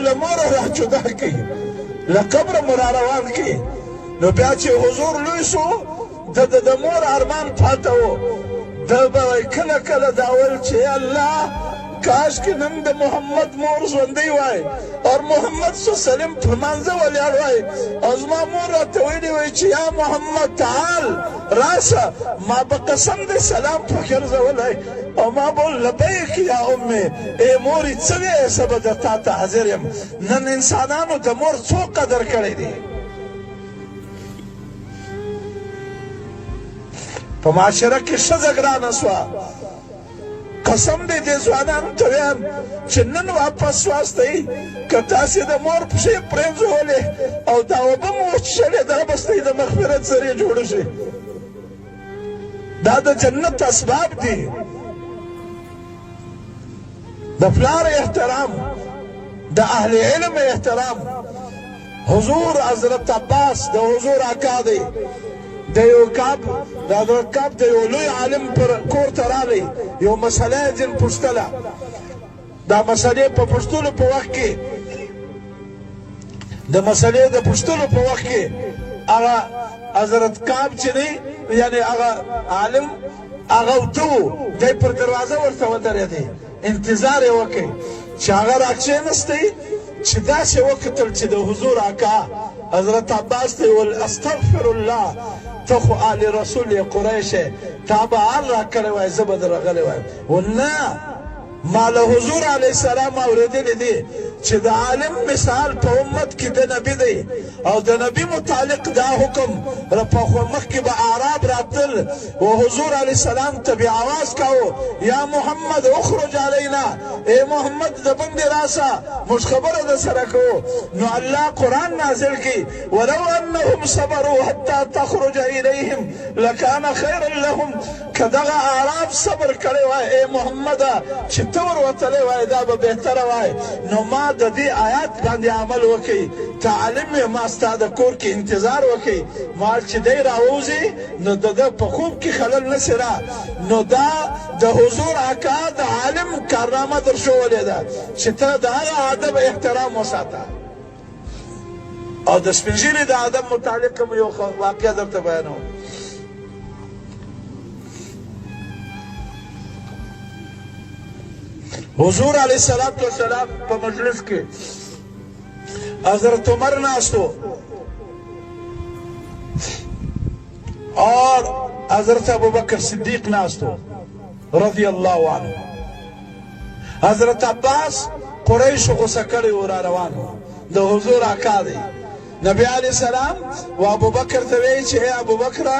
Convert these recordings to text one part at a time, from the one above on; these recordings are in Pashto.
له موره را جدا کړي، له قبره مو را روان کړي. نو بیا چې حضور لوی سو د مور ارمان پاته و، ده به کله کله دا ویل چې الله کاش کې نن د محمد مور ژوندی وای او محمد صلی الله علیه وسلم په منځه ولاړ وای او زما مور راته ویلي وای چې یا محمد تعال راشه، ما به قسم دی سلام پکې ګرځولی او ما به لبیک یا امې، ای مورې څه وایې زه به د تا ته حاضر یم. نن انسانانو د مور څو قدر کړی دی. په معاشره کې ښځه ګرانه سوه. قسم دی دې ځوانانو ته وایم چې نن واپس واستئ که تاسې د مور پښې پرېنځولې او دا اوبه مو وڅښلې دا به ستاسې د مغفرت ذریعه جوړه شي. دا د جنت اسباب دي. د پلار احترام، د اهل علم احترام. حضور حضرت عباس د حضور اکا دی، د یو کعب د حضرت کعب د یو لوی عالم پر کور ته راغی، یو مسله یې ځین پوښتله. دا مسلې په پوښتلو په وخت کې د مسلې د پوښتلو په وخت کې هغه حضرت کعب چې دی یعنې هغه عالم هغه ورته و، دی پر دروازه ورته ودرېدی، انتظار یې وکړئ چې هغه راکښېنستی چې داسې وکتل چې د حضور اکا حضرت عباس ته ویل استغفر الله، ته خو آل رسول یې قریش یې، تا به حال را کړی وای زه به درغلی وایم. ویل نه، ما له حضور علیه السلام اورېدلی دي چې د عالم مثال په امت کې د نبي دی او د نبي متعلق دا حکم په مخکې به اعراب راتل و حضور علیه السلام ته بیا آواز کاوه یا محمد اخرج علینا، ای محمد د بندې راسه موږ خبره در سره کوو. نو الله قرآن نازل کړي ولو انهم صبروا حتی تخرج الیهم لکان خیرا لهم، که دغه اعراب صبر کړی وای ای محمده چې ته وروتلی وای دا به بهتره وای. نو ما د دې آیات باندې عمل وکړئ، تعلیم یې ما ستا د کور کې انتظار وکړئ، ما چې دی راوځي نو د ده په خوب کې خلل نسي را. نو دا د حضور اکا د عالم کارنامه در ښولې ده چې ته د هغه ادب احترام وساته. او د سپین ږیري د ادب متعلق هم یو واقعه درته بیانوم. حضور علیہ السلام په مجلس کې حضرت عمر ناستو اور حضرت ابوبکر صدیق ناستو رضی اللہ عنہ. حضرت عباس قریش غصه کړی و را روان د حضور اکا دی. نبی علیہ السلام و ابوبکر ته وایي چې ای ابوبکره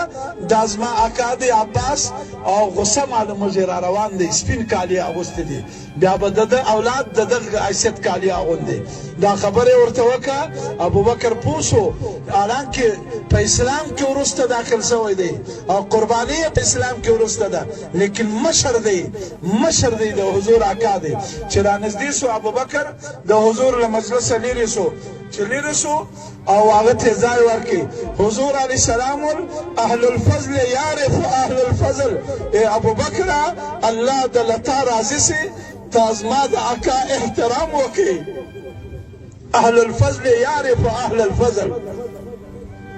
دا زما اکا دی عباس او غصه معلومېږي را روان دی، سپین کالي اغوستي دي، بیا به د ده اولاد د دغه حیثیت کالي اغوندي. دا خبره یې ورته وکړه. ابوبکر پوه شو حالانکې په اسلام کې وروسته داخل شوی دی او قرباني یې په اسلام کې وروسته ده، لیکن مشر دی د حضور اکا دی. چې را نږدې سو ابوبکر د حضور له مجلسه لرې سو، چې لرې سو او هغه ته ځای ورکړي. حضور علیه السلام اهل الفضل یعرف اهل الفضل، ای ابوبکر الله د لتا راضي سي تا زما د اکا احترام وکړي. اهل الفضل یعرف اهل الفضل،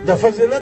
د فضیلت